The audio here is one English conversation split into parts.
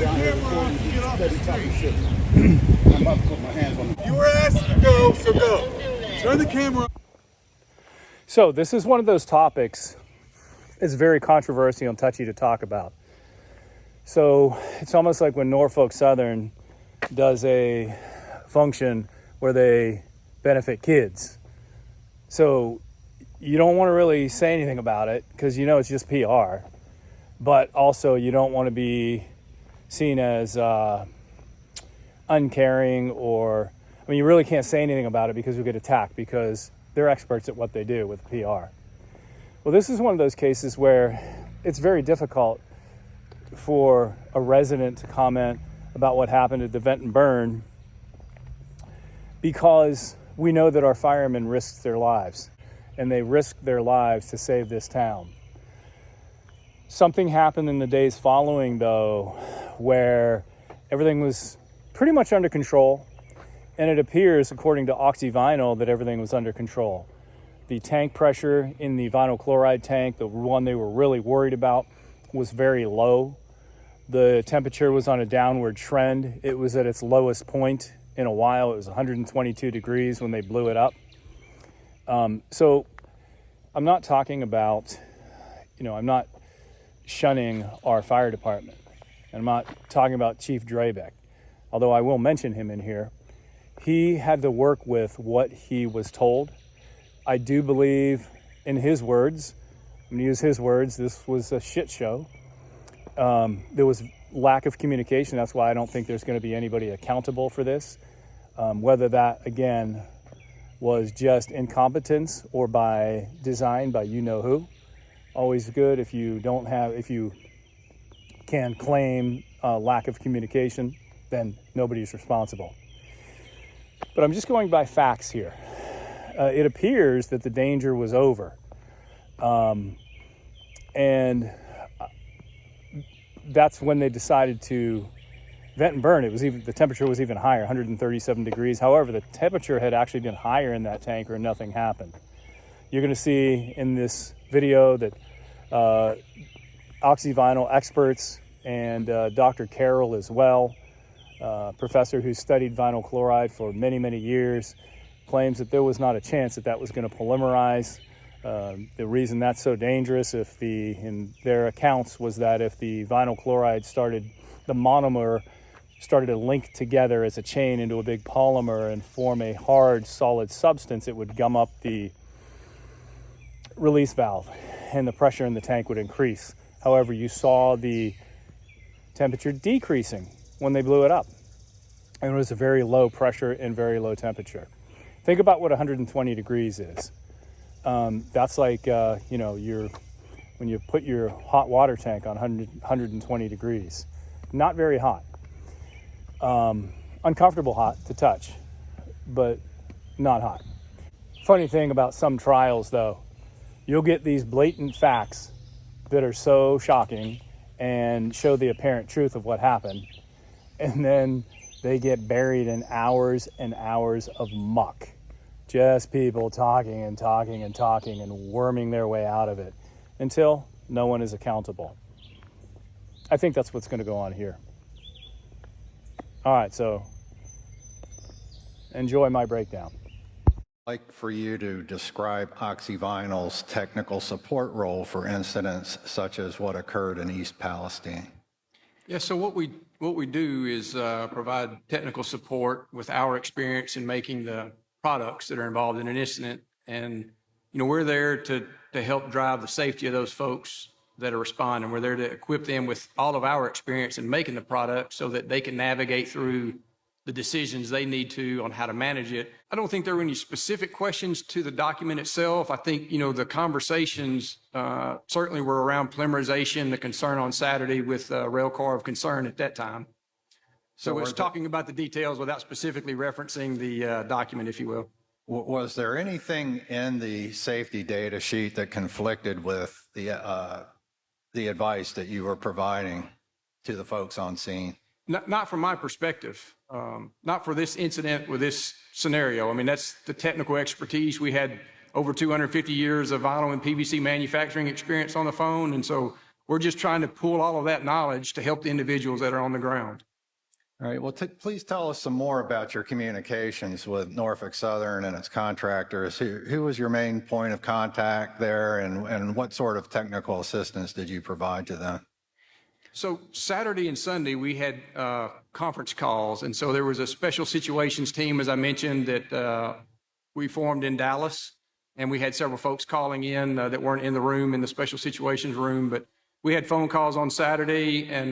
down here recording Get off the steady talking street. shit. I'm about to put my hands on the... You were asked to go, so go. Turn the camera. So this is one of those topics that's very controversial and touchy to talk about. So it's almost like when Norfolk Southern does a function where they benefit kids. So you don't want to really say anything about it because you know it's just PR. But also you don't want to be seen as uncaring, or, I mean, you really can't say anything about it because you'll get attacked because they're experts at what they do with PR. Well, this is one of those cases where it's very difficult for a resident to comment about what happened at the vent and burn because we know that our firemen risked their lives, and they risked their lives to save this town. Something happened in the days following, though, where everything was pretty much under control, and it appears, according to Oxy Vinyl, that everything was under control. The tank pressure in the vinyl chloride tank, the one they were really worried about, was very low. The temperature was on a downward trend. It was at its lowest point in a while. It was 122 degrees when they blew it up. So I'm not talking about, I'm not shunning our fire department. And I'm not talking about Chief Drabeck, although I will mention him in here. He had to work with what he was told. I do believe, in his words, I'm going to use his words, this was a shit show. There was lack of communication. That's why I don't think there's going to be anybody accountable for this. Whether that, again, was just incompetence or by design by you-know-who. Always good if you can claim lack of communication, then nobody's responsible. But I'm just going by facts here. It appears that the danger was over. And that's when they decided to vent and burn. The temperature was even higher, 137 degrees. However, the temperature had actually been higher in that tanker and nothing happened. You're going to see in this video that Oxy Vinyl experts and Dr. Carroll as well, professor who studied vinyl chloride for many, many years, claims that there was not a chance that that was going to polymerize. The reason that's so dangerous, in their accounts, was that if the vinyl chloride the monomer started to link together as a chain into a big polymer and form a hard, solid substance, it would gum up the release valve and the pressure in the tank would increase. However, you saw the temperature decreasing when they blew it up. And it was a very low pressure and very low temperature. Think about what 120 degrees is. That's like, when you put your hot water tank on 120 degrees. Not very hot. Uncomfortable hot to touch, but not hot. Funny thing about some trials, though, you'll get these blatant facts that are so shocking and show the apparent truth of what happened. And then they get buried in hours and hours of muck. Just people talking and talking and talking and worming their way out of it until no one is accountable. I think that's what's going to go on here. All right, so enjoy my breakdown. I'd like for you to describe Oxy Vinyl's technical support role for incidents such as what occurred in East Palestine. Yeah, so what we do is provide technical support with our experience in making the products that are involved in an incident, and we're there to help drive the safety of those folks that are responding. We're there to equip them with all of our experience in making the product so that they can navigate through the decisions they need to on how to manage it. I don't think there were any specific questions to the document itself. I think, the conversations certainly were around polymerization, the concern on Saturday with rail car of concern at that time. So it's talking about the details without specifically referencing the document, if you will. Was there anything in the safety data sheet that conflicted with the advice that you were providing to the folks on scene? Not from my perspective. Not for this incident with this scenario. I mean, that's the technical expertise. We had over 250 years of vinyl and PVC manufacturing experience on the phone, and so we're just trying to pull all of that knowledge to help the individuals that are on the ground. All right, well, please tell us some more about your communications with Norfolk Southern and its contractors. Who was your main point of contact there, and what sort of technical assistance did you provide to them? So Saturday and Sunday, we had conference calls, and so there was a special situations team, as I mentioned, that we formed in Dallas, and we had several folks calling in that weren't in the room, in the special situations room, but we had phone calls on Saturday, and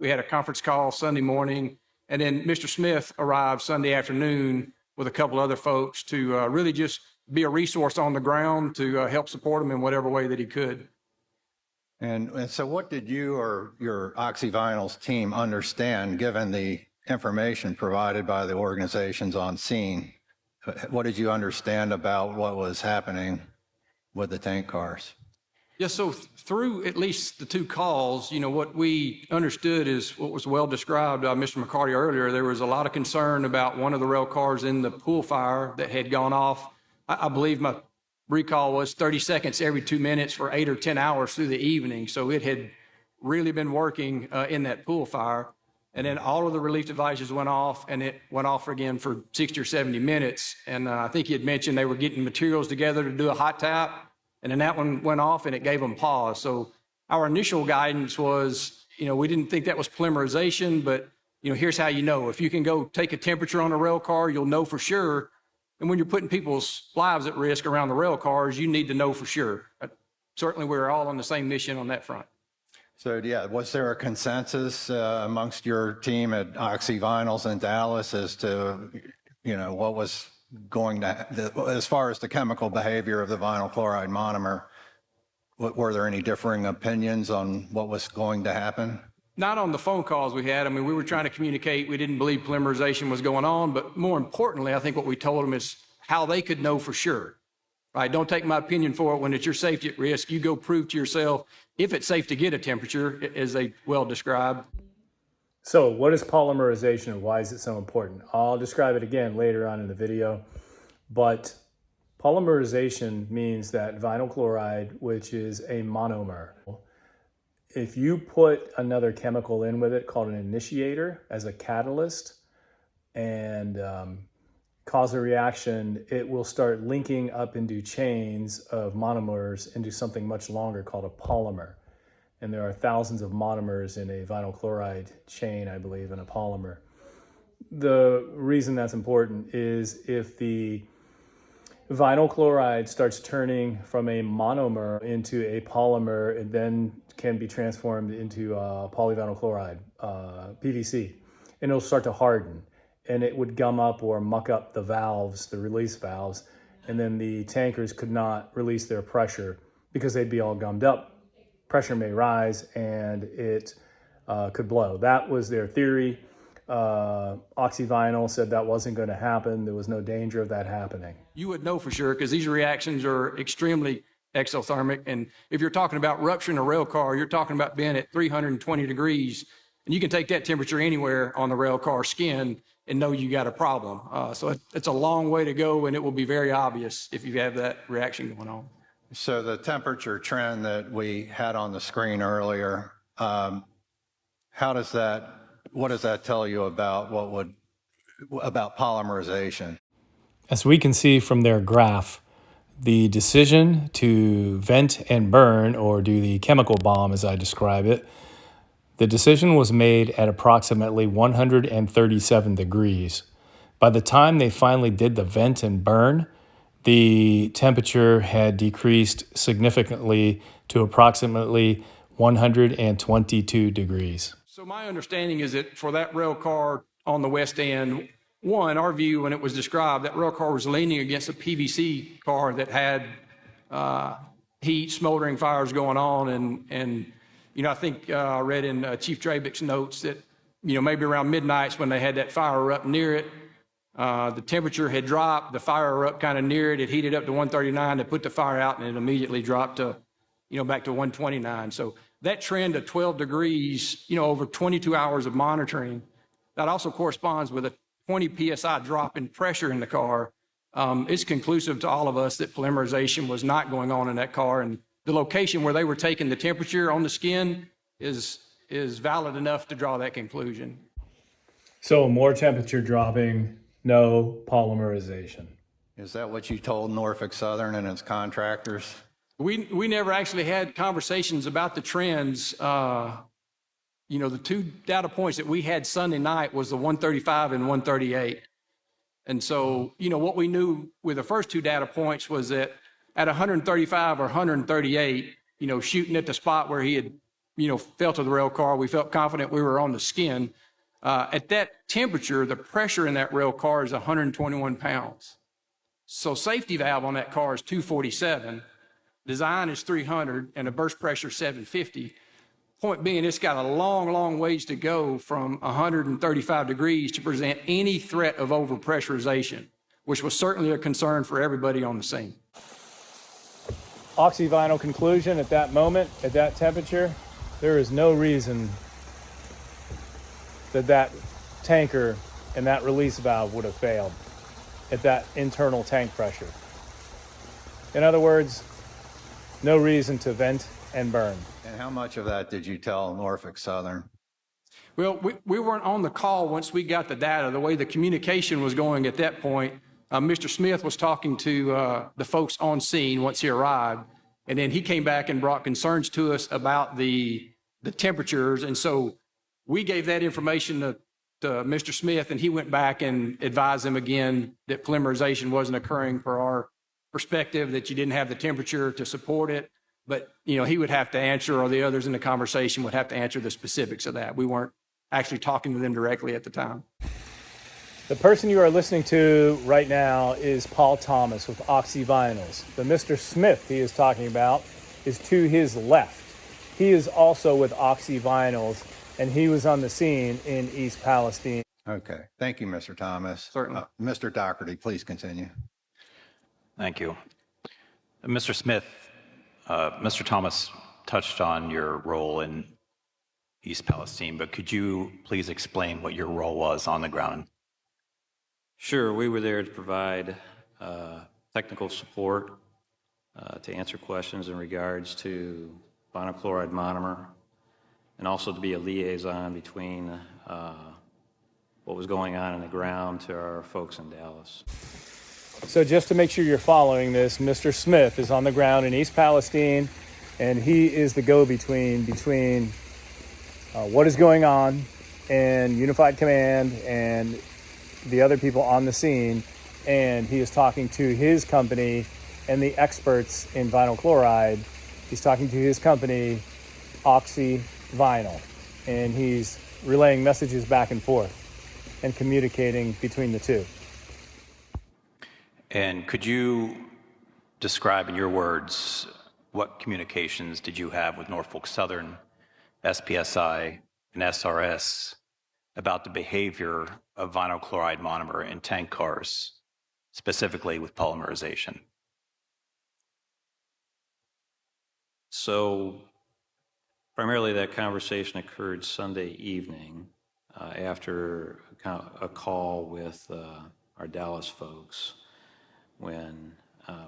we had a conference call Sunday morning, and then Mr. Smith arrived Sunday afternoon with a couple other folks to really just be a resource on the ground to help support them in whatever way that he could. And so what did you or your Oxy Vinyls team understand, given the information provided by the organizations on scene? What did you understand about what was happening with the tank cars? Yes, so through at least the two calls, what we understood is what was well described by Mr. McCarty earlier. There was a lot of concern about one of the rail cars in the pool fire that had gone off. I believe my recall was 30 seconds every 2 minutes for 8 or 10 hours through the evening. So it had really been working in that pool fire. And then all of the relief devices went off, and it went off again for 60 or 70 minutes. And I think he had mentioned they were getting materials together to do a hot tap. And then that one went off, and it gave them pause. So our initial guidance was, we didn't think that was polymerization, but, here's how you know. If you can go take a temperature on a rail car, you'll know for sure. And when you're putting people's lives at risk around the rail cars, you need to know for sure. Certainly, we're all on the same mission on that front. So, yeah, was there a consensus amongst your team at Oxy Vinyls in Dallas as to, what was going to, as far as the chemical behavior of the vinyl chloride monomer, were there any differing opinions on what was going to happen? Not on the phone calls we had. I mean, we were trying to communicate. We didn't believe polymerization was going on, but more importantly, I think what we told them is how they could know for sure. Right? Don't take my opinion for it. When it's your safety at risk, you go prove to yourself if it's safe to get a temperature, as they well described. So what is polymerization and why is it so important? I'll describe it again later on in the video, but polymerization means that vinyl chloride, which is a monomer, if you put another chemical in with it called an initiator as a catalyst and cause a reaction, it will start linking up into chains of monomers into something much longer called a polymer. And there are thousands of monomers in a vinyl chloride chain, I believe, in a polymer. The reason that's important is if the vinyl chloride starts turning from a monomer into a polymer, it then can be transformed into polyvinyl chloride, PVC, and it'll start to harden. And it would gum up or muck up the valves, the release valves, and then the tankers could not release their pressure because they'd be all gummed up. Pressure may rise and it could blow. That was their theory. Oxy Vinyl said that wasn't going to happen. There was no danger of that happening. You would know for sure because these reactions are extremely exothermic. And if you're talking about rupturing a rail car, you're talking about being at 320 degrees. And you can take that temperature anywhere on the rail car skin and know you got a problem. So it's a long way to go, and it will be very obvious if you have that reaction going on. So the temperature trend that we had on the screen earlier, what does that tell you about about polymerization? As we can see from their graph, the decision to vent and burn, or do the chemical bomb as I describe it, the decision was made at approximately 137 degrees. By the time they finally did the vent and burn, the temperature had decreased significantly to approximately 122 degrees. So my understanding is that for that rail car on the west end, our view when it was described, that rail car was leaning against a PVC car that had heat, smoldering fires going on. And I think I read in Chief Drabick's notes that, maybe around midnight when they had that fire erupt near it, the temperature had dropped, the fire erupted kind of near it, it heated up to 139, they put the fire out, and it immediately dropped to, back to 129. So that trend of 12 degrees, over 22 hours of monitoring, that also corresponds with a 20 PSI drop in pressure in the car. It's conclusive to all of us that polymerization was not going on in that car, and the location where they were taking the temperature on the skin is valid enough to draw that conclusion. So more temperature dropping, no polymerization. Is that what you told Norfolk Southern and its contractors? We never actually had conversations about the trends. You know, the two data points that we had Sunday night was the 135 and 138. And so, you know, what we knew with the first two data points was that at 135 or 138, you know, shooting at the spot where he had, you know, fell to the rail car, we felt confident we were on the skin. At that temperature, the pressure in that rail car is 121 pounds. So safety valve on that car is 247, design is 300, and the burst pressure 750. Point being, it's got a long, long ways to go from 135 degrees to present any threat of overpressurization, which was certainly a concern for everybody on the scene. Oxy Vinyl conclusion at that moment, at that temperature, there is no reason that that tanker and that release valve would have failed at that internal tank pressure. In other words, no reason to vent and burn. And how much of that did you tell Norfolk Southern? Well, we weren't on the call once we got the data. The way the communication was going at that point, Mr. Smith was talking to the folks on scene once he arrived, and then he came back and brought concerns to us about the temperatures. And so we gave that information to Mr. Smith, and he went back and advised them again that polymerization wasn't occurring per our perspective, that you didn't have the temperature to support it. But, you know, he would have to answer, or the others in the conversation would have to answer the specifics of that. We weren't actually talking to them directly at the time. The person you are listening to right now is Paul Thomas with Oxy Vinyls. The Mr. Smith he is talking about is to his left. He is also with Oxy Vinyls, and he was on the scene in East Palestine. Okay. Thank you, Mr. Thomas. Certainly. Mr. Doherty, please continue. Thank you. Mr. Smith, Mr. Thomas touched on your role in East Palestine, but could you please explain what your role was on the ground? Sure. We were there to provide technical support to answer questions in regards to vinyl chloride monomer, and also to be a liaison between what was going on the ground to our folks in Dallas. So just to make sure you're following this, Mr. Smith is on the ground in East Palestine, and he is the go-between between what is going on and Unified Command and the other people on the scene, and he is talking to his company and the experts in vinyl chloride. He's talking to his company, Oxy Vinyl, and he's relaying messages back and forth and communicating between the two. And could you describe in your words what communications did you have with Norfolk Southern, SPSI, and SRS about the behavior of vinyl chloride monomer in tank cars, specifically with polymerization? So primarily that conversation occurred Sunday evening after a call with our Dallas folks, when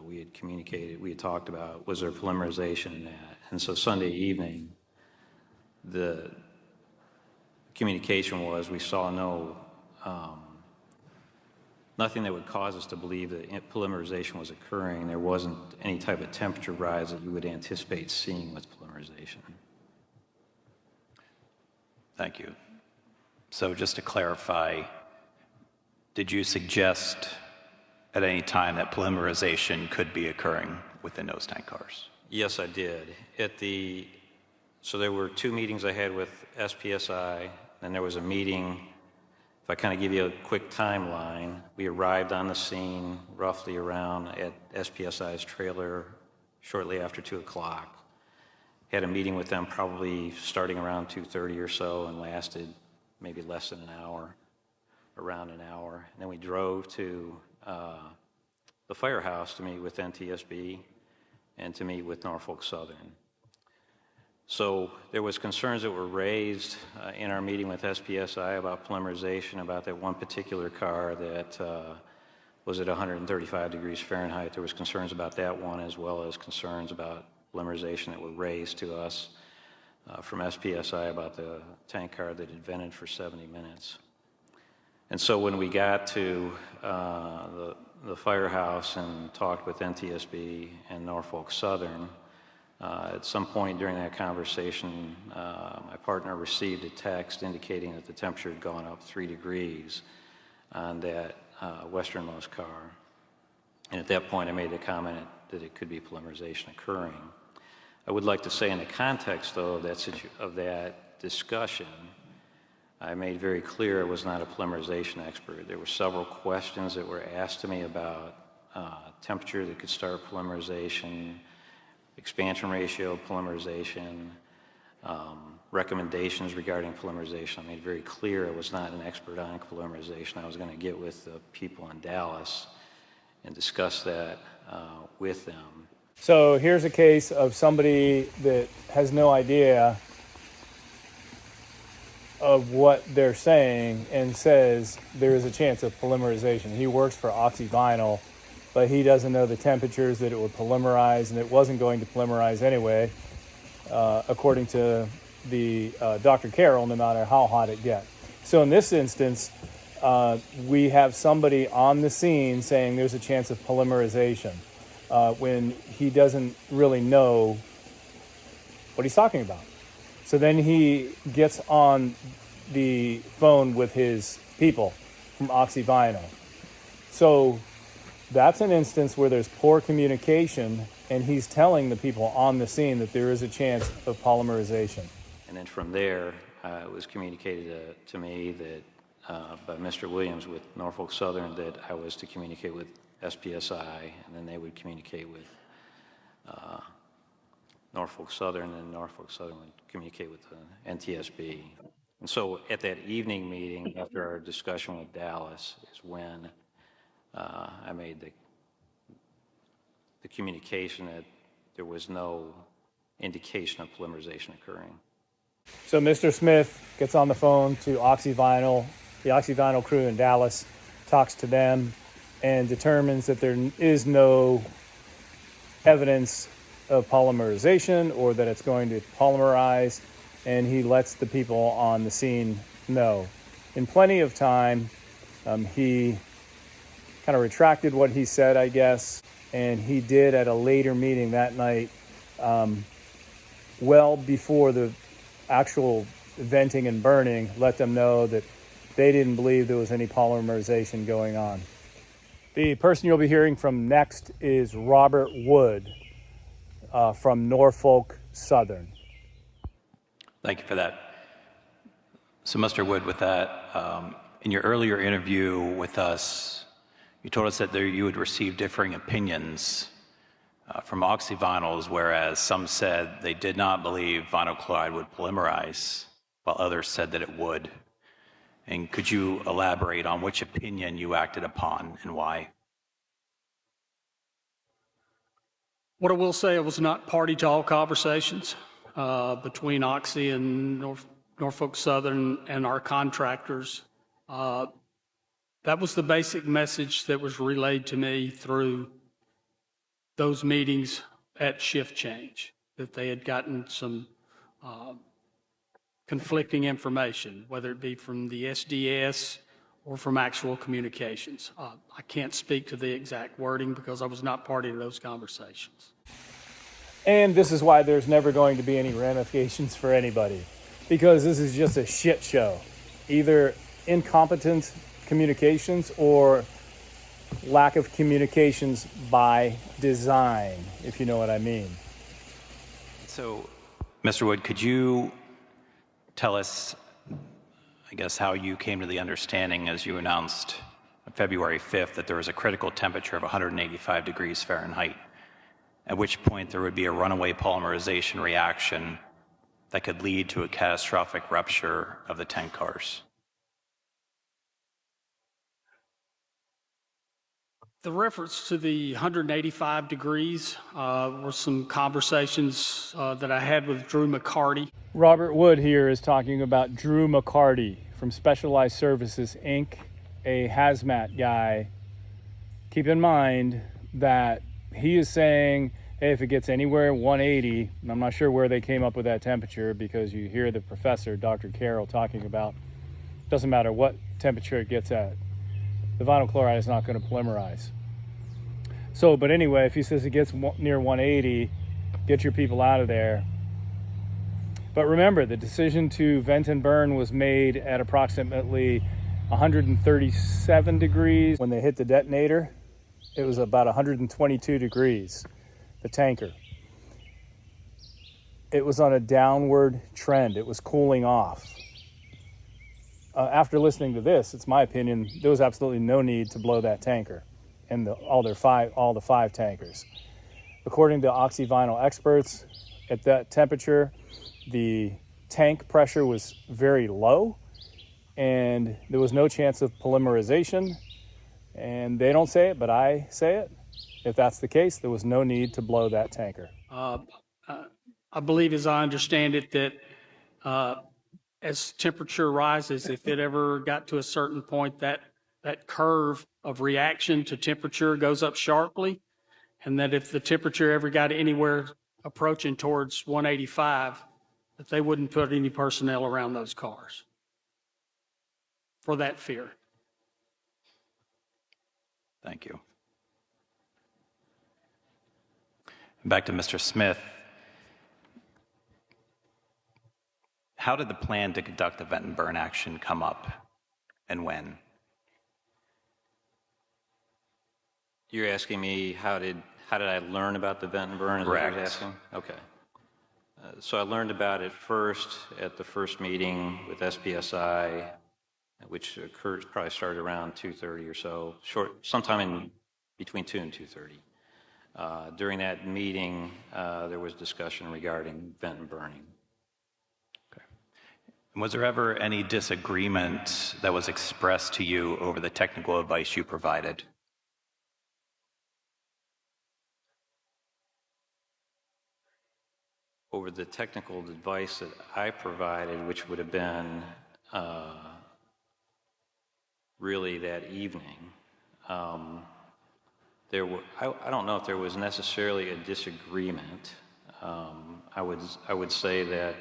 we had communicated, we had talked about, was there polymerization in that? And so Sunday evening, the communication was, we saw nothing that would cause us to believe that polymerization was occurring. There wasn't any type of temperature rise that you would anticipate seeing with polymerization. Thank you. So just to clarify, did you suggest at any time that polymerization could be occurring within those tank cars? Yes, I did. So there were two meetings I had with SPSI, and there was a meeting. If I kind of give you a quick timeline, we arrived on the scene roughly around at SPSI's trailer shortly after 2 o'clock. Had a meeting with them probably starting around 2:30 or so, and lasted maybe less than an hour, around an hour. And then we drove to the firehouse to meet with NTSB and to meet with Norfolk Southern. So there was concerns that were raised in our meeting with SPSI about polymerization, about that one particular car that was at 135 degrees Fahrenheit. There was concerns about that one, as well as concerns about polymerization that were raised to us from SPSI about the tank car that had vented for 70 minutes. And so when we got to the firehouse and talked with NTSB and Norfolk Southern, at some point during that conversation, my partner received a text indicating that the temperature had gone up 3 degrees on that westernmost car. And at that point, I made the comment that it could be polymerization occurring. I would like to say in the context, though, of that discussion, I made very clear I was not a polymerization expert. There were several questions that were asked to me about temperature that could start polymerization, expansion ratio of polymerization, recommendations regarding polymerization. I made very clear I was not an expert on polymerization. I was going to get with the people in Dallas and discuss that with them. So here's a case of somebody that has no idea of what they're saying and says there is a chance of polymerization. He works for Oxy Vinyl, but he doesn't know the temperatures that it would polymerize, and it wasn't going to polymerize anyway, according to the Dr. Carroll, no matter how hot it gets. So in this instance, we have somebody on the scene saying there's a chance of polymerization when he doesn't really know what he's talking about. So then he gets on the phone with his people from Oxy Vinyl. So that's an instance where there's poor communication, and he's telling the people on the scene that there is a chance of polymerization. And then from there, it was communicated to me that by Mr. Williams with Norfolk Southern that I was to communicate with SPSI, and then they would communicate with Norfolk Southern, and Norfolk Southern would communicate with the NTSB. And so at that evening meeting, after our discussion with Dallas, is when I made the communication that there was no indication of polymerization occurring. So Mr. Smith gets on the phone to Oxy Vinyl, the Oxy Vinyl crew in Dallas, talks to them, and determines that there is no evidence of polymerization or that it's going to polymerize, and he lets the people on the scene know. In plenty of time, he kind of retracted what he said, I guess, and he did at a later meeting that night, well before the actual venting and burning, let them know that they didn't believe there was any polymerization going on. The person you'll be hearing from next is Robert Wood from Norfolk Southern. Thank you for that. So, Mr. Wood, with that, in your earlier interview with us, you told us that you had received differing opinions from Oxy Vinyls, whereas some said they did not believe vinyl chloride would polymerize, while others said that it would. And could you elaborate on which opinion you acted upon and why? What I will say, I was not party to all conversations between Oxy and Norfolk Southern and our contractors. That was the basic message that was relayed to me through those meetings at shift change, that they had gotten some conflicting information, whether it be from the SDS or from actual communications. I can't speak to the exact wording because I was not party to those conversations. And this is why there's never going to be any ramifications for anybody, because this is just a shit show. Either incompetent communications or lack of communications by design, if you know what I mean. So, Mr. Wood, could you tell us, I guess, how you came to the understanding as you announced on February 5th that there was a critical temperature of 185 degrees Fahrenheit, at which point there would be a runaway polymerization reaction that could lead to a catastrophic rupture of the tank cars? The reference to the 185 degrees were some conversations that I had with Drew McCarty. Robert Wood here is talking about Drew McCarty from Specialized Services, Inc., a hazmat guy. Keep in mind that he is saying hey, if it gets anywhere 180, and I'm not sure where they came up with that temperature, because you hear the professor, Dr. Carroll, talking about doesn't matter what temperature it gets at, the vinyl chloride is not going to polymerize. So, but anyway, if he says it gets near 180, get your people out of there. But remember, the decision to vent and burn was made at approximately 137 degrees. When they hit the detonator, it was about 122 degrees, the tanker. It was on a downward trend. It was cooling off. After listening to this, it's my opinion, there was absolutely no need to blow that tanker and all the five tankers. According to Oxy Vinyl experts, at that temperature, the tank pressure was very low and there was no chance of polymerization. And they don't say it, but I say it. If that's the case, there was no need to blow that tanker. I believe, as I understand it, that as temperature rises, if it ever got to a certain point, that curve of reaction to temperature goes up sharply, and that if the temperature ever got anywhere approaching towards 185, that they wouldn't put any personnel around those cars for that fear. Thank you. Back to Mr. Smith. How did the plan to conduct the vent and burn action come up, and when? You're asking me how did I learn about the vent and burn? Is that what you're Correct. asking? Okay. So I learned about it first at the first meeting with SPSI, which probably started around 2:30 or so, sometime in between 2 and 2:30. During that meeting, there was discussion regarding vent and burning. Okay. And was there ever any disagreement that was expressed to you over the technical advice you provided? Over the technical advice that I provided, which would have been really that evening, I don't know if there was necessarily a disagreement. I would say that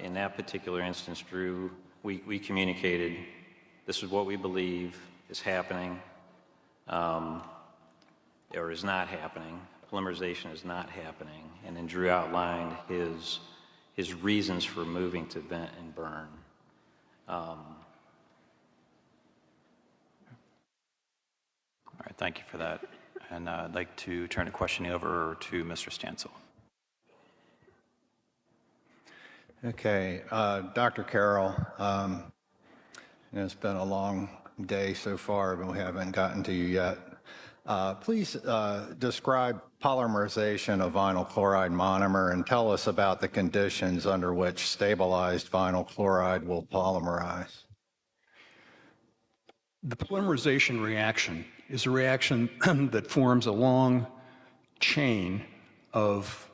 in that particular instance, Drew, we communicated this is what we believe is happening or is not happening. Polymerization is not happening, and then Drew outlined his reasons for moving to vent and burn. All right, thank you for that. And I'd like to turn the questioning over to Mr. Stansel. Okay, Dr. Carroll, it's been a long day so far, but we haven't gotten to you yet. Please describe polymerization of vinyl chloride monomer and tell us about the conditions under which stabilized vinyl chloride will polymerize. The polymerization reaction is a reaction that forms a long chain of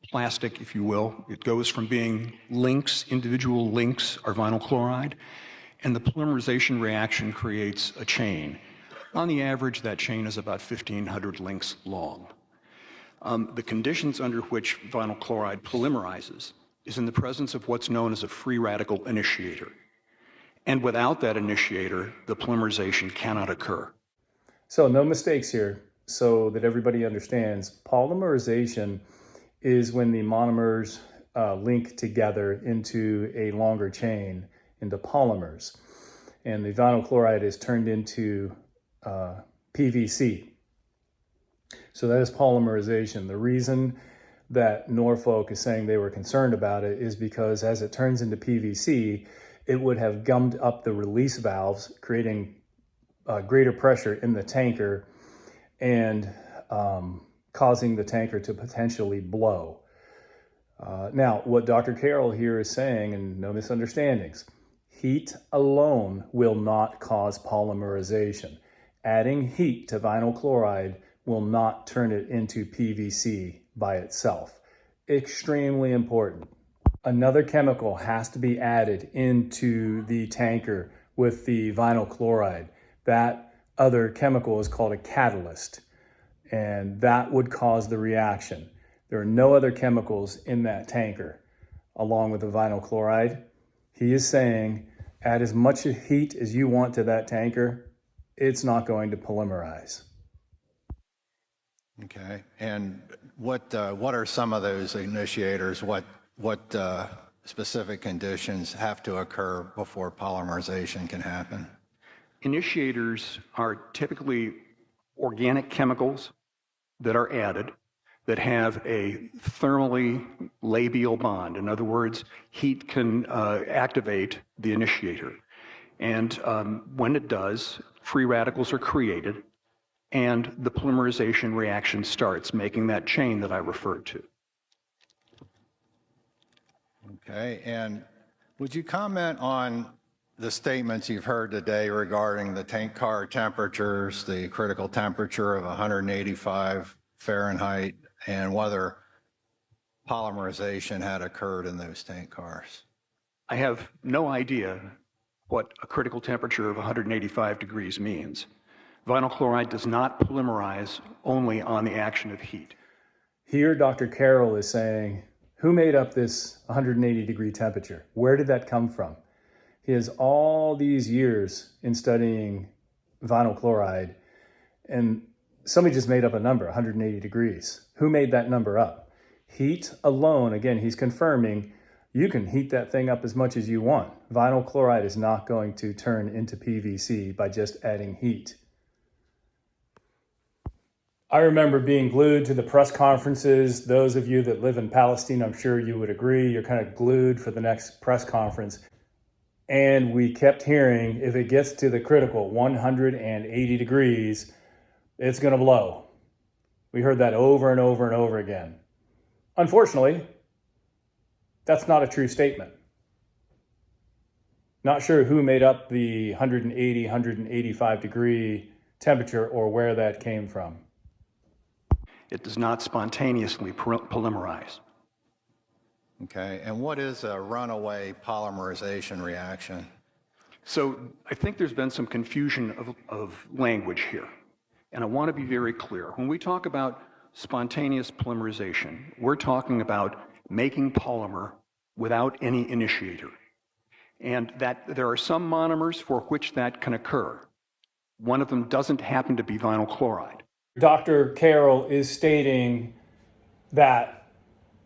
plastic, if you will. It goes from being links, individual links are vinyl chloride, and the polymerization reaction creates a chain. On the average, that chain is about 1,500 links long. The conditions under which vinyl chloride polymerizes is in the presence of what's known as a free radical initiator. And without that initiator, the polymerization cannot occur. So no mistakes here, so that everybody understands. Polymerization is when the monomers link together into a longer chain, into polymers. And the vinyl chloride is turned into PVC. So that is polymerization. The reason that Norfolk is saying they were concerned about it is because as it turns into PVC, it would have gummed up the release valves, creating greater pressure in the tanker and causing the tanker to potentially blow. Now, what Dr. Carroll here is saying, and no misunderstandings, heat alone will not cause polymerization. Adding heat to vinyl chloride will not turn it into PVC by itself. Extremely important. Another chemical has to be added into the tanker with the vinyl chloride. That other chemical is called a catalyst. and that would cause the reaction. There are no other chemicals in that tanker along with the vinyl chloride. He is saying add as much heat as you want to that tanker, it's not going to polymerize. Okay. And what are some of those initiators? What specific conditions have to occur before polymerization can happen? Initiators are typically organic chemicals that are added that have a thermally labial bond. In other words, heat can activate the initiator. And when it does, free radicals are created, and the polymerization reaction starts, making that chain that I referred to. Okay. And would you comment on the statements you've heard today regarding the tank car temperatures, the critical temperature of 185 Fahrenheit, and whether polymerization had occurred in those tank cars? I have no idea what a critical temperature of 185 degrees means. Vinyl chloride does not polymerize only on the action of heat. Here, Dr. Carroll is saying, who made up this 180 degree temperature? Where did that come from? He has all these years in studying vinyl chloride, and somebody just made up a number, 180 degrees. Who made that number up? Heat alone, again, he's confirming you can heat that thing up as much as you want. Vinyl chloride is not going to turn into PVC by just adding heat. I remember being glued to the press conferences. Those of you that live in Palestine, I'm sure you would agree, you're kind of glued for the next press conference. And we kept hearing, if it gets to the critical 180 degrees, it's going to blow. We heard that over and over and over again. Unfortunately, that's not a true statement. Not sure who made up the 180, 185 degree temperature or where that came from. It does not spontaneously polymerize. Okay. And what is a runaway polymerization reaction? So I think there's been some confusion of language here. And I want to be very clear. When we talk about spontaneous polymerization, we're talking about making polymer without any initiator. And that there are some monomers for which that can occur. One of them doesn't happen to be vinyl chloride. Dr. Carroll is stating that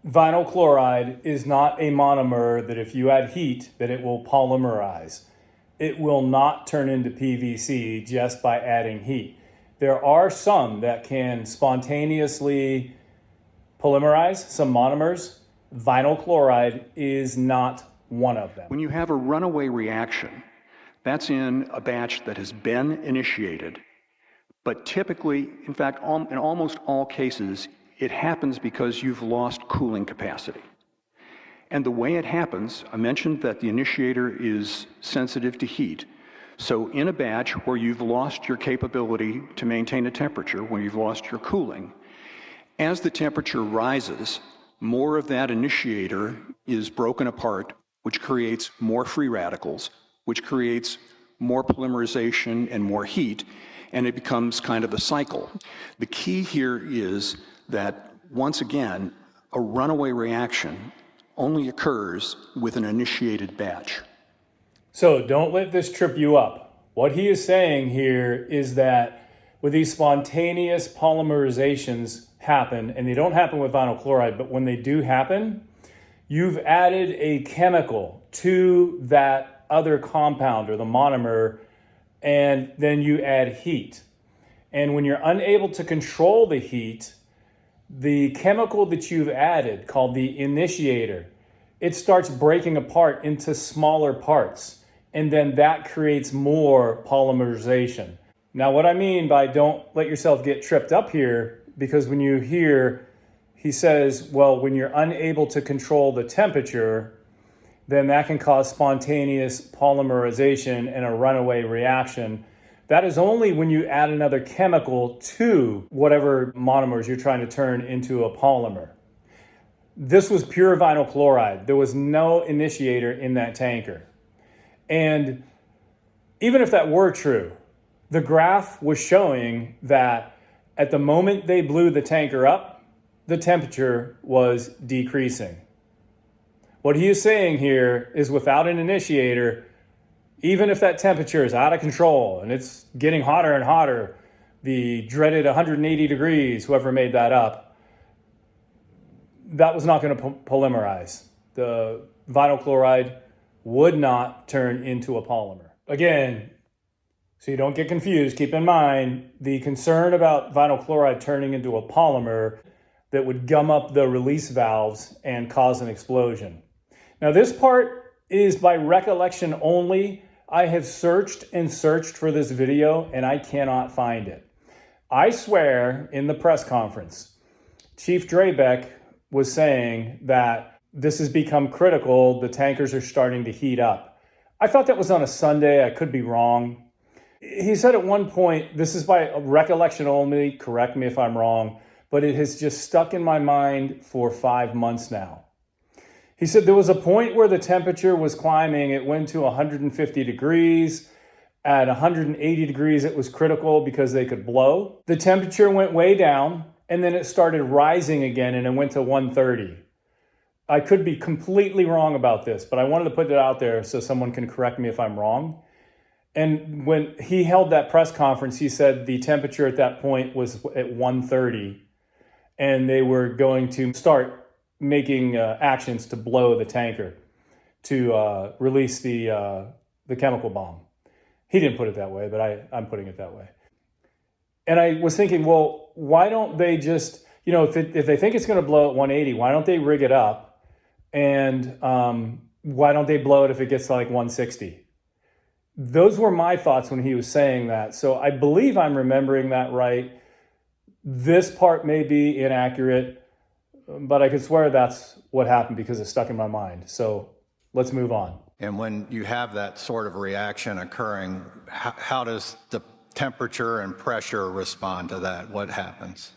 vinyl chloride is not a monomer that if you add heat, that it will polymerize. It will not turn into PVC just by adding heat. There are some that can spontaneously polymerize, some monomers. Vinyl chloride is not one of them. When you have a runaway reaction, that's in a batch that has been initiated, but typically, in fact, in almost all cases, it happens because you've lost cooling capacity. And the way it happens, I mentioned that the initiator is sensitive to heat. So in a batch where you've lost your capability to maintain a temperature, where you've lost your cooling, as the temperature rises, more of that initiator is broken apart, which creates more free radicals, which creates more polymerization and more heat, and it becomes kind of a cycle. The key here is that, once again, a runaway reaction only occurs with an initiated batch. So don't let this trip you up. What he is saying here is that with these spontaneous polymerizations happen, and they don't happen with vinyl chloride, but when they do happen, you've added a chemical to that other compound or the monomer, and then you add heat. And when you're unable to control the heat, the chemical that you've added, called the initiator, it starts breaking apart into smaller parts. And then that creates more polymerization. Now, what I mean by don't let yourself get tripped up here, because when you hear, he says, well, when you're unable to control the temperature, then that can cause spontaneous polymerization and a runaway reaction. That is only when you add another chemical to whatever monomers you're trying to turn into a polymer. This was pure vinyl chloride. There was no initiator in that tanker. And even if that were true, the graph was showing that At the moment they blew the tanker up, the temperature was decreasing. What he is saying here is without an initiator, even if that temperature is out of control and it's getting hotter and hotter, the dreaded 180 degrees, whoever made that up, that was not going to polymerize. The vinyl chloride would not turn into a polymer. Again, so you don't get confused, keep in mind the concern about vinyl chloride turning into a polymer that would gum up the release valves and cause an explosion. Now this part is by recollection only. I have searched and searched for this video and I cannot find it. I swear in the press conference, Chief Drabeck was saying that this has become critical. The tankers are starting to heat up. I thought that was on a Sunday. I could be wrong. He said at one point, this is by recollection only, correct me if I'm wrong, but it has just stuck in my mind for 5 months now. He said there was a point where the temperature was climbing. It went to 150 degrees. At 180 degrees, it was critical because they could blow. The temperature went way down, and then it started rising again, and it went to 130. I could be completely wrong about this, but I wanted to put it out there so someone can correct me if I'm wrong. And when he held that press conference, he said the temperature at that point was at 130, and they were going to start making actions to blow the tanker to release the chemical bomb. He didn't put it that way, but I'm putting it that way. And I was thinking, well, why don't they just, if they think it's going to blow at 180, why don't they rig it up? And why don't they blow it if it gets to like 160? Those were my thoughts when he was saying that. So I believe I'm remembering that right. This part may be inaccurate, but I could swear that's what happened because it stuck in my mind. So let's move on. And when you have that sort of reaction occurring, how does the temperature and pressure respond to that? What happens?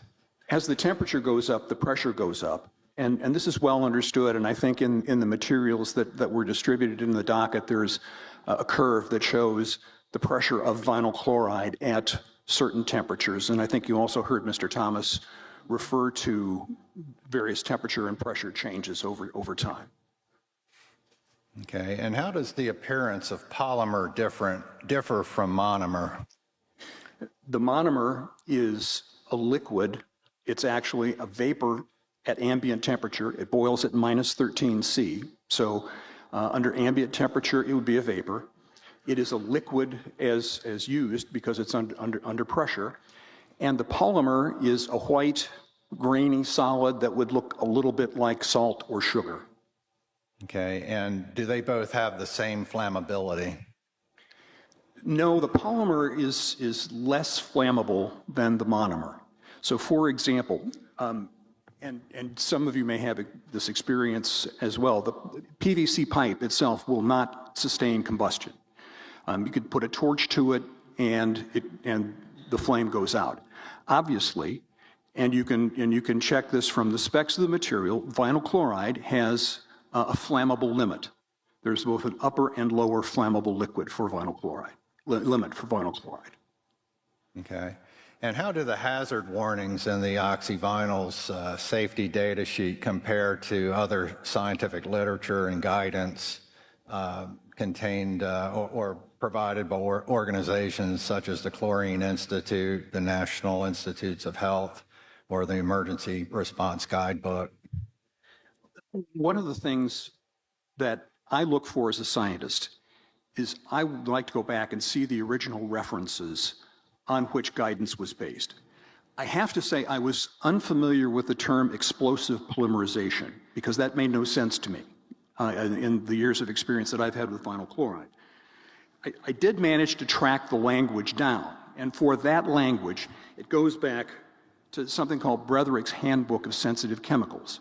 As the temperature goes up, the pressure goes up. And this is well understood, and I think in the materials that were distributed in the docket, there's a curve that shows the pressure of vinyl chloride at certain temperatures. And I think you also heard Mr. Thomas refer to various temperature and pressure changes over time. Okay, and how does the appearance of polymer differ from monomer? The monomer is a liquid. It's actually a vapor at ambient temperature. It boils at minus 13 C. So under ambient temperature, it would be a vapor. It is a liquid as used because it's under pressure. And the polymer is a white, grainy solid that would look a little bit like salt or sugar. Okay, and do they both have the same flammability? No, the polymer is less flammable than the monomer. So for example, and some of you may have this experience as well, the PVC pipe itself will not sustain combustion. You could put a torch to it and the flame goes out. Obviously, and you can check this from the specs of the material, vinyl chloride has a flammable limit. There's both an upper and lower flammable liquid for vinyl chloride, limit for vinyl chloride. Okay. And how do the hazard warnings in the Oxy Vinyls safety data sheet compare to other scientific literature and guidance contained or provided by organizations such as the Chlorine Institute, the National Institutes of Health, or the Emergency Response Guidebook? One of the things that I look for as a scientist is I would like to go back and see the original references on which guidance was based. I have to say I was unfamiliar with the term explosive polymerization because that made no sense to me in the years of experience that I've had with vinyl chloride. I did manage to track the language down, and for that language, it goes back to something called Bretherick's Handbook of Sensitive Chemicals.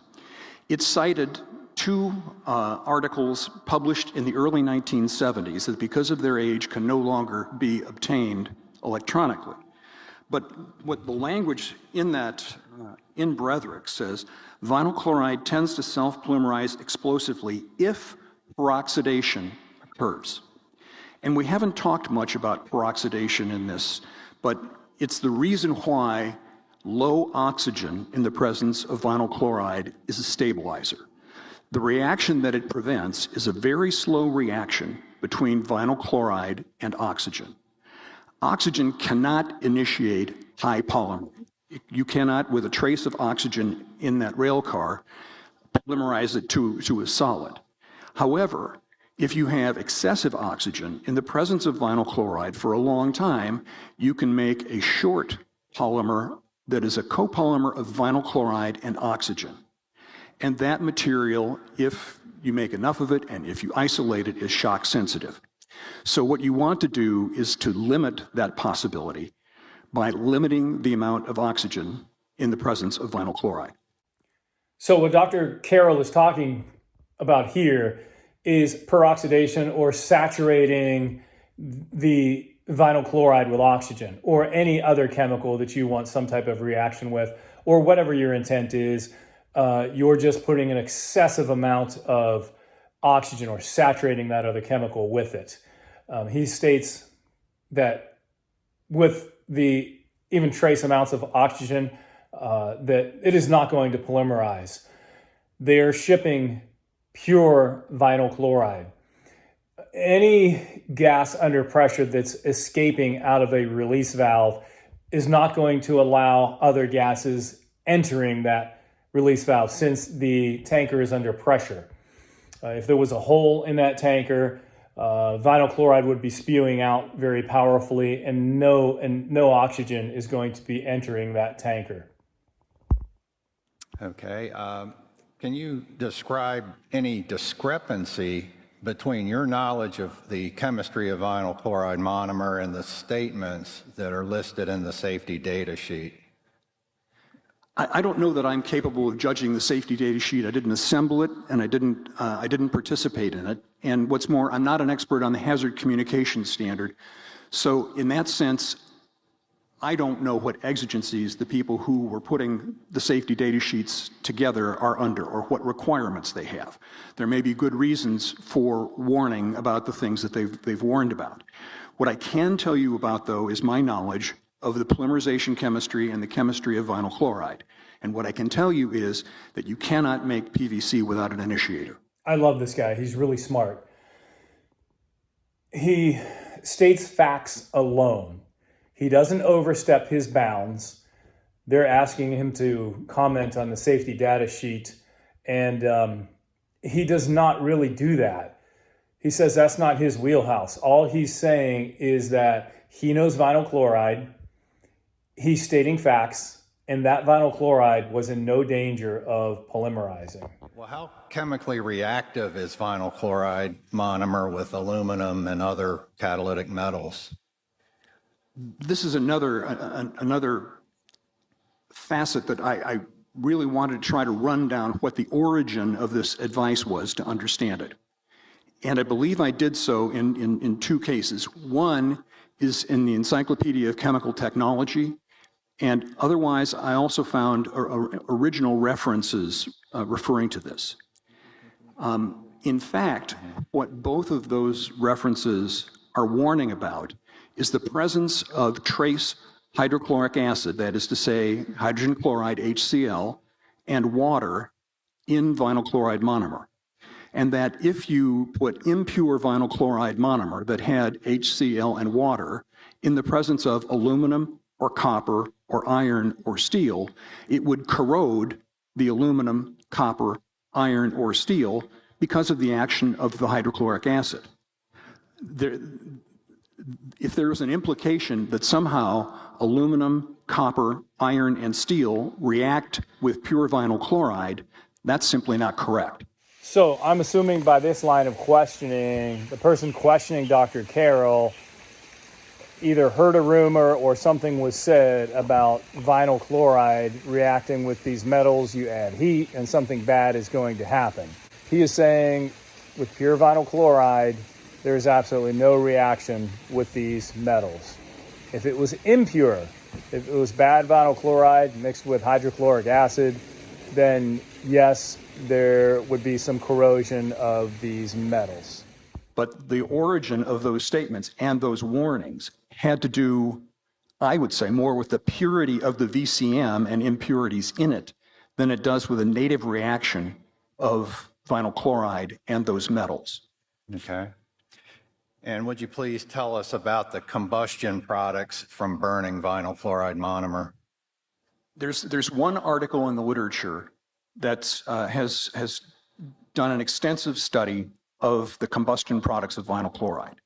It cited two articles published in the early 1970s that because of their age can no longer be obtained electronically. But what the language in that, in Bretherick says, vinyl chloride tends to self-polymerize explosively if peroxidation occurs. And we haven't talked much about peroxidation in this, but it's the reason why low oxygen in the presence of vinyl chloride is a stabilizer. The reaction that it prevents is a very slow reaction between vinyl chloride and oxygen. Oxygen cannot initiate high polymer. You cannot, with a trace of oxygen in that rail car, polymerize it to a solid. However, if you have excessive oxygen in the presence of vinyl chloride for a long time, you can make a short polymer that is a copolymer of vinyl chloride and oxygen. And that material, if you make enough of it and if you isolate it, is shock sensitive. So what you want to do is to limit that possibility by limiting the amount of oxygen in the presence of vinyl chloride. So what Dr. Carroll is talking about here is peroxidation, or saturating the vinyl chloride with oxygen or any other chemical that you want some type of reaction with, or whatever your intent is. You're just putting an excessive amount of oxygen or saturating that other chemical with it. He states that with the even trace amounts of oxygen, that it is not going to polymerize. They're shipping pure vinyl chloride. Any gas under pressure that's escaping out of a release valve is not going to allow other gases entering that release valve, since the tanker is under pressure. If there was a hole in that tanker, vinyl chloride would be spewing out very powerfully, and no oxygen is going to be entering that tanker. Okay. Can you describe any discrepancy between your knowledge of the chemistry of vinyl chloride monomer and the statements that are listed in the safety data sheet? I don't know that I'm capable of judging the safety data sheet. I didn't assemble it, and I didn't participate in it. And what's more, I'm not an expert on the hazard communication standard. So in that sense, I don't know what exigencies the people who were putting the safety data sheets together are under, or what requirements they have. There may be good reasons for warning about the things that they've warned about. What I can tell you about, though, is my knowledge of the polymerization chemistry and the chemistry of vinyl chloride. And what I can tell you is that you cannot make PVC without an initiator. I love this guy. He's really smart. He states facts alone. He doesn't overstep his bounds. They're asking him to comment on the safety data sheet, and he does not really do that. He says that's not his wheelhouse. All he's saying is that he knows vinyl chloride. He's stating facts, and that vinyl chloride was in no danger of polymerizing. Well, how chemically reactive is vinyl chloride monomer with aluminum and other catalytic metals? This is another facet that I really wanted to try to run down what the origin of this advice was to understand it. And I believe I did so in two cases. One is in the Encyclopedia of Chemical Technology, and otherwise I also found original references referring to this. In fact, what both of those references are warning about is the presence of trace hydrochloric acid, that is to say, hydrogen chloride, HCl, and water in vinyl chloride monomer. And that if you put impure vinyl chloride monomer that had HCl and water in the presence of aluminum or copper or iron or steel, it would corrode the aluminum, copper, iron, or steel because of the action of the hydrochloric acid. If there is an implication that somehow aluminum, copper, iron, and steel react with pure vinyl chloride, that's simply not correct. So I'm assuming by this line of questioning, the person questioning Dr. Carroll either heard a rumor or something was said about vinyl chloride reacting with these metals. You add heat and something bad is going to happen. He is saying with pure vinyl chloride, there is absolutely no reaction with these metals. If it was impure, if it was bad vinyl chloride mixed with hydrochloric acid, then yes, there would be some corrosion of these metals. But the origin of those statements and those warnings had to do I would say, more with the purity of the VCM and impurities in it than it does with a native reaction of vinyl chloride and those metals. Okay. And would you please tell us about the combustion products from burning vinyl chloride monomer? There's one article in the literature that has done an extensive study of the combustion products of vinyl chloride.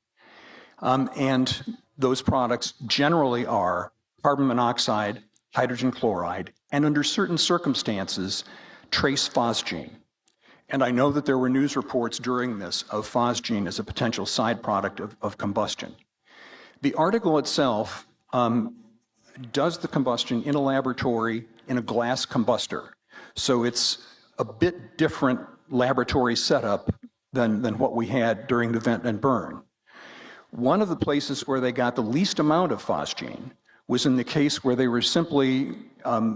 And those products generally are carbon monoxide, hydrogen chloride, and under certain circumstances, trace phosgene. And I know that there were news reports during this of phosgene as a potential side product of combustion. The article itself does the combustion in a laboratory in a glass combustor. So it's a bit different laboratory setup than what we had during the vent and burn. One of the places where they got the least amount of phosgene was in the case where they were simply metering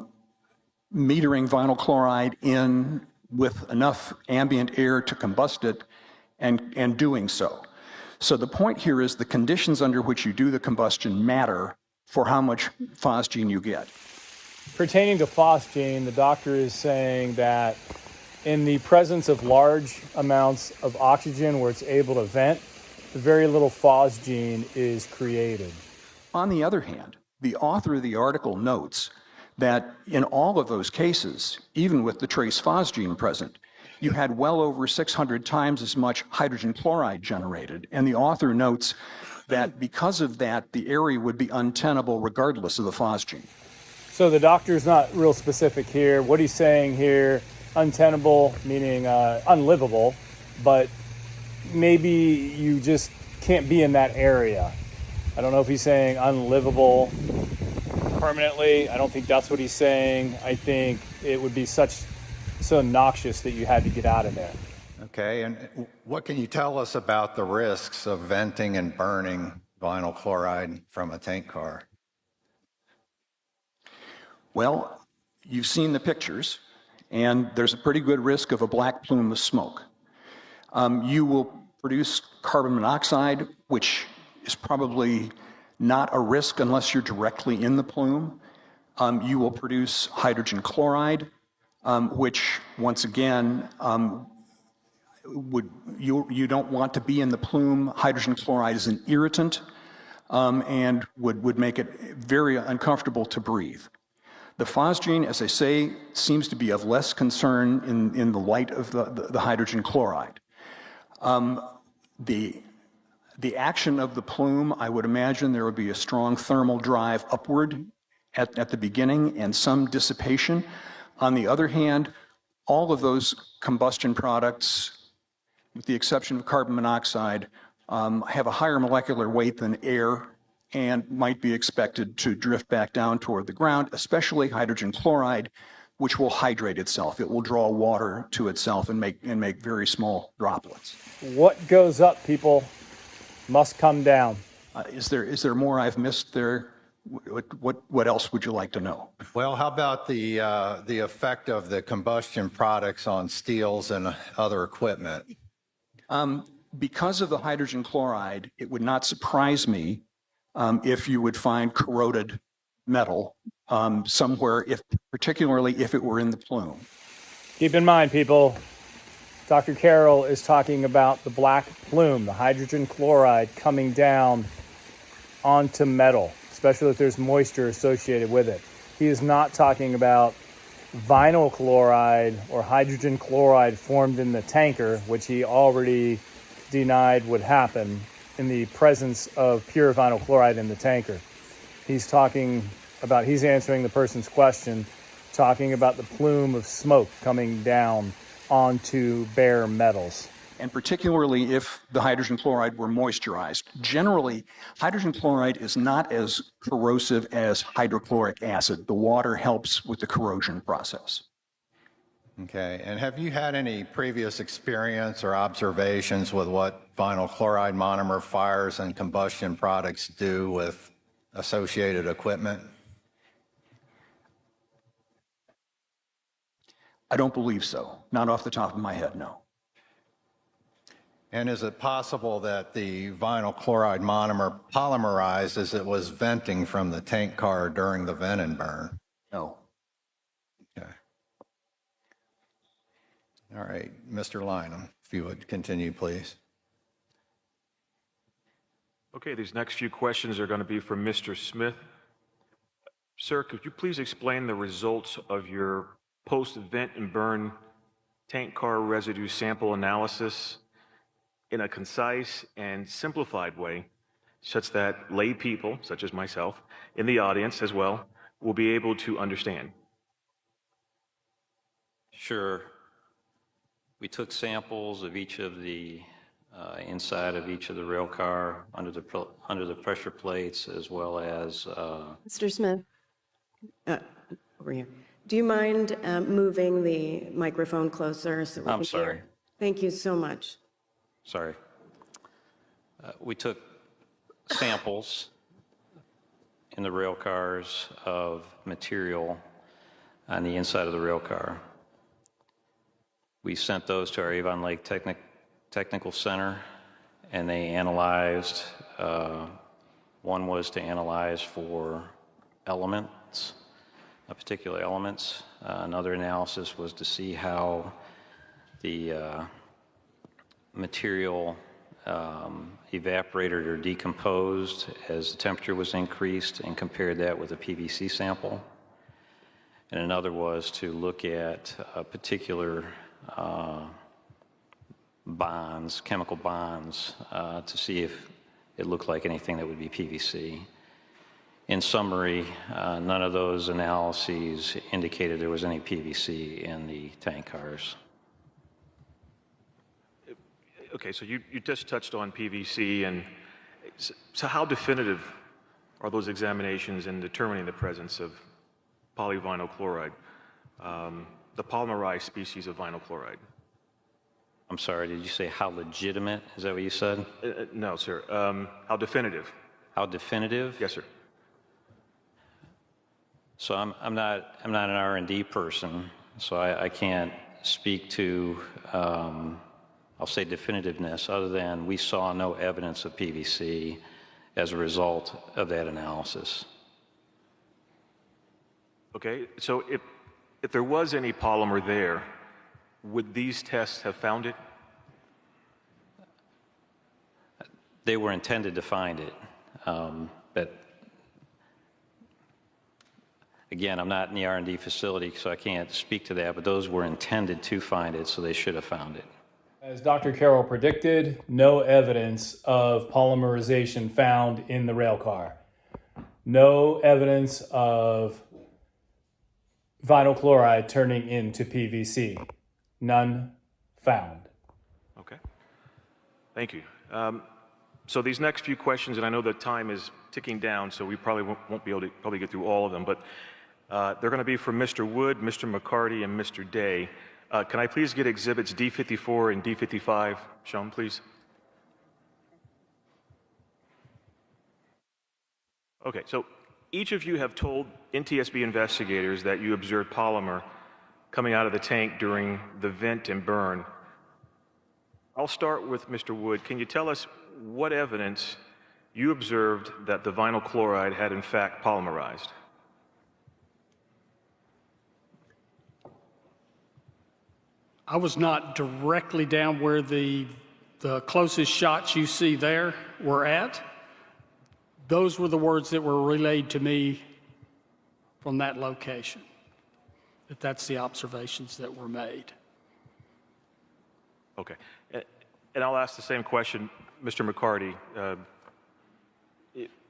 vinyl chloride in with enough ambient air to combust it and doing so. So the point here is the conditions under which you do the combustion matter for how much phosgene you get. Pertaining to phosgene, the doctor is saying that in the presence of large amounts of oxygen where it's able to vent, very little phosgene is created. On the other hand, the author of the article notes that in all of those cases, even with the trace phosgene present, you had well over 600 times as much hydrogen chloride generated. And the author notes that because of that, the area would be untenable regardless of the phosgene. So the doctor's not real specific here. What he's saying here, untenable, meaning unlivable, but maybe you just can't be in that area. I don't know if he's saying unlivable permanently. I don't think that's what he's saying. I think it would be so noxious that you had to get out of there. Okay, and what can you tell us about the risks of venting and burning vinyl chloride from a tank car? Well, you've seen the pictures, and there's a pretty good risk of a black plume of smoke. You will produce carbon monoxide, which is probably not a risk unless you're directly in the plume. You will produce hydrogen chloride, which once again, you don't want to be in the plume. Hydrogen chloride is an irritant and would make it very uncomfortable to breathe. The phosgene, as I say, seems to be of less concern in the light of the hydrogen chloride. The action of the plume, I would imagine there would be a strong thermal drive upward at the beginning and some dissipation. On the other hand, all of those combustion products, with the exception of carbon monoxide, have a higher molecular weight than air and might be expected to drift back down toward the ground, especially hydrogen chloride, which will hydrate itself. It will draw water to itself and make very small droplets. What goes up, people, must come down. Is there more I've missed there? What else would you like to know? Well, how about the effect of the combustion products on steels and other equipment? Because of the hydrogen chloride, it would not surprise me if you would find corroded metal somewhere, particularly if it were in the plume. Keep in mind, people, Dr. Carroll is talking about the black plume, the hydrogen chloride coming down onto metal, especially if there's moisture associated with it. He is not talking about vinyl chloride or hydrogen chloride formed in the tanker, which he already denied would happen in the presence of pure vinyl chloride in the tanker. He's answering the person's question, talking about the plume of smoke coming down onto bare metals. And particularly if the hydrogen chloride were moisturized. Generally, hydrogen chloride is not as corrosive as hydrochloric acid. The water helps with the corrosion process. Okay, and have you had any previous experience or observations with what vinyl chloride monomer fires and combustion products do with associated equipment? I don't believe so. Not off the top of my head, no. And is it possible that the vinyl chloride monomer polymerized as it was venting from the tank car during the vent and burn? No. Okay. All right, Mr. Lynham, if you would continue, please. Okay, these next few questions are going to be from Mr. Smith. Sir, could you please explain the results of your post-vent and burn tank car residue sample analysis in a concise and simplified way, such that lay people, such as myself, in the audience as well, will be able to understand? Sure. We took samples of each of the inside of each of the rail car under the pressure plates, as well as Mr. Smith, over here. Do you mind moving the microphone closer so we I'm can sorry. hear? Thank you so much. Sorry. We took samples in the rail cars of material on the inside of the rail car. We sent those to our Avon Lake Technical Center, and they analyzed. One was to analyze for elements, particular elements. Another analysis was to see how the material evaporated or decomposed as the temperature was increased, and compared that with a PVC sample. And another was to look at particular bonds, chemical bonds, to see if it looked like anything that would be PVC. In summary, none of those analyses indicated there was any PVC in the tank cars. Okay, so you just touched on PVC, and so how definitive are those examinations in determining the presence of polyvinyl chloride, the polymerized species of vinyl chloride? I'm sorry, did you say how legitimate? Is that what you said? No, sir. How definitive? How definitive? Yes, sir. So I'm not an R&D person, so I can't speak to, I'll say definitiveness, other than we saw no evidence of PVC as a result of that analysis. Okay, so if there was any polymer there, would these tests have found it? They were intended to find it, but again, I'm not in the R&D facility, so I can't speak to that, but those were intended to find it, so they should have found it. As Dr. Carroll predicted, no evidence of polymerization found in the rail car. No evidence of vinyl chloride turning into PVC. None found. Okay. Thank you. So these next few questions, and I know the time is ticking down, so we probably won't be able to probably get through all of them, but they're going to be from Mr. Wood, Mr. McCarty, and Mr. Day. Can I please get exhibits D54 and D55 shown, please? Okay, so each of you have told NTSB investigators that you observed polymer coming out of the tank during the vent and burn. I'll start with Mr. Wood. Can you tell us what evidence you observed that the vinyl chloride had in fact polymerized? I was not directly down where the closest shots you see there were at. Those were the words that were relayed to me from that location. That's the observations that were made. Okay. And I'll ask the same question, Mr. McCarty.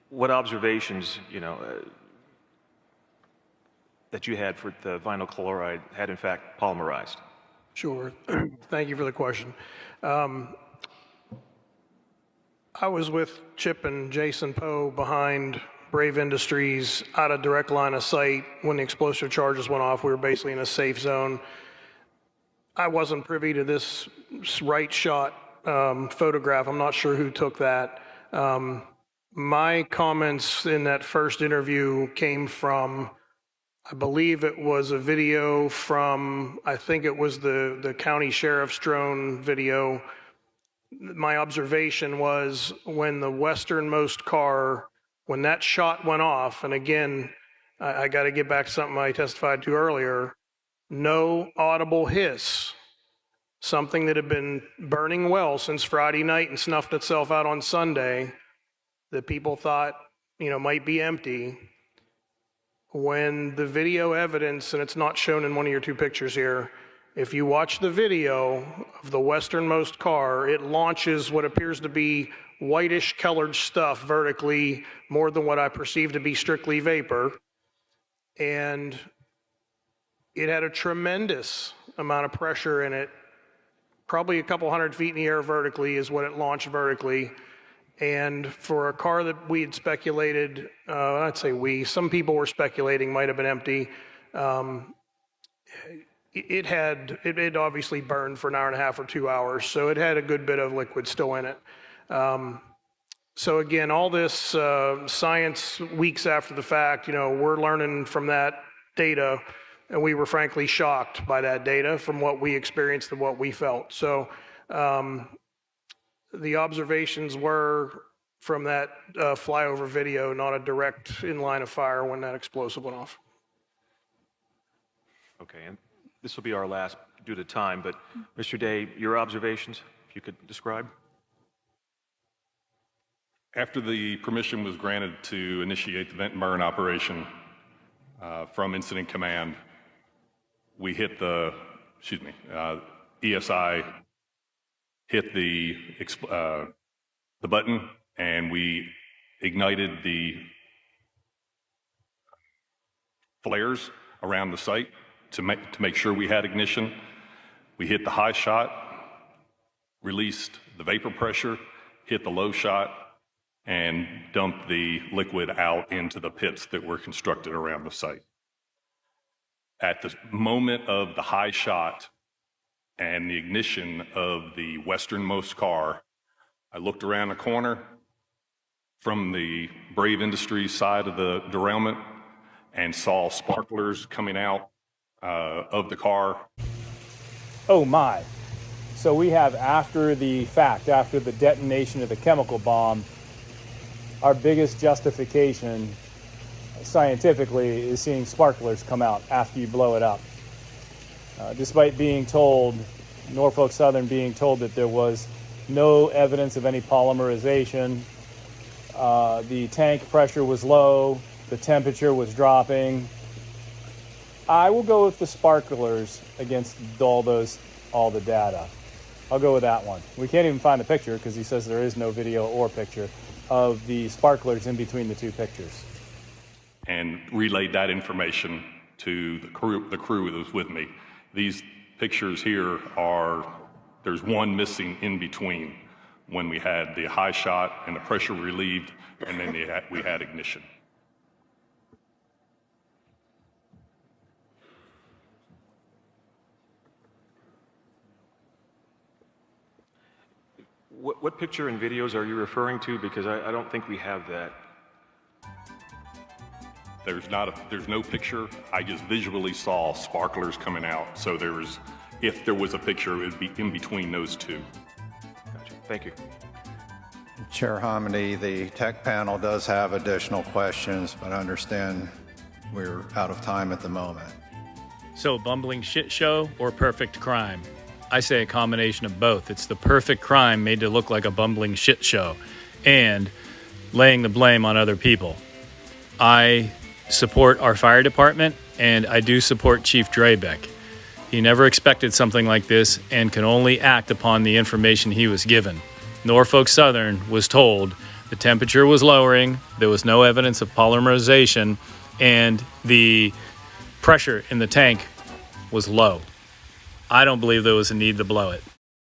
What observations, that you had for the vinyl chloride had in fact polymerized? Sure. Thank you for the question. I was with Chip and Jason Poe behind Brave Industries out of direct line of sight when the explosive charges went off. We were basically in a safe zone. I wasn't privy to this right shot photograph. I'm not sure who took that. My comments in that first interview came from, I believe it was a video from, I think it was the county sheriff's drone video my observation was when the westernmost car, when that shot went off, and again, I got to get back to something I testified to earlier, no audible hiss, something that had been burning well since Friday night and snuffed itself out on Sunday that people thought, might be empty. When the video evidence, and it's not shown in one of your two pictures here, if you watch the video of the westernmost car, it launches what appears to be whitish colored stuff vertically, more than what I perceive to be strictly vapor. And it had a tremendous amount of pressure in it. Probably a couple 100 feet in the air vertically is what it launched vertically. And for a car that we had speculated, I'd say some people were speculating might have been empty. It had obviously burned for an hour and a half or 2 hours, so it had a good bit of liquid still in it. So again, all this science weeks after the fact, we're learning from that data, and we were frankly shocked by that data from what we experienced and what we felt. So the observations were from that flyover video, not a direct in line of fire when that explosive went off. Okay, and this will be our last due to time, but Mr. Day, your observations, if you could describe? After the permission was granted to initiate the vent and burn operation from Incident Command, we hit ESI hit the button, and we ignited the flares around the site to make sure we had ignition. We hit the high shot, released the vapor pressure, hit the low shot, and dumped the liquid out into the pits that were constructed around the site. At the moment of the high shot and the ignition of the westernmost car, I looked around the corner from the Brave Industries side of the derailment and saw sparklers coming out of the car. Oh my. So we have, after the fact, after the detonation of the chemical bomb, our biggest justification scientifically is seeing sparklers come out after you blow it up. Despite being told, Norfolk Southern being told that there was no evidence of any polymerization, the tank pressure was low, the temperature was dropping, I will go with the sparklers against all the data. I'll go with that one. We can't even find the picture because he says there is no video or picture of the sparklers in between the two pictures. And relayed that information to the crew that was with me. These pictures here there's one missing in between when we had the high shot and the pressure relieved, and then we had ignition. What picture and videos are you referring to? Because I don't think we have that. There's no picture. I just visually saw sparklers coming out. So if there was a picture, it would be in between those two. Gotcha. Thank you. Chair Hominy, the tech panel does have additional questions, but I understand we're out of time at the moment. So, bumbling shit show or perfect crime? I say a combination of both. It's the perfect crime made to look like a bumbling shit show and laying the blame on other people. I support our fire department, and I do support Chief Drabeck. He never expected something like this and can only act upon the information he was given. Norfolk Southern was told the temperature was lowering, there was no evidence of polymerization, and the pressure in the tank was low. I don't believe there was a need to blow it.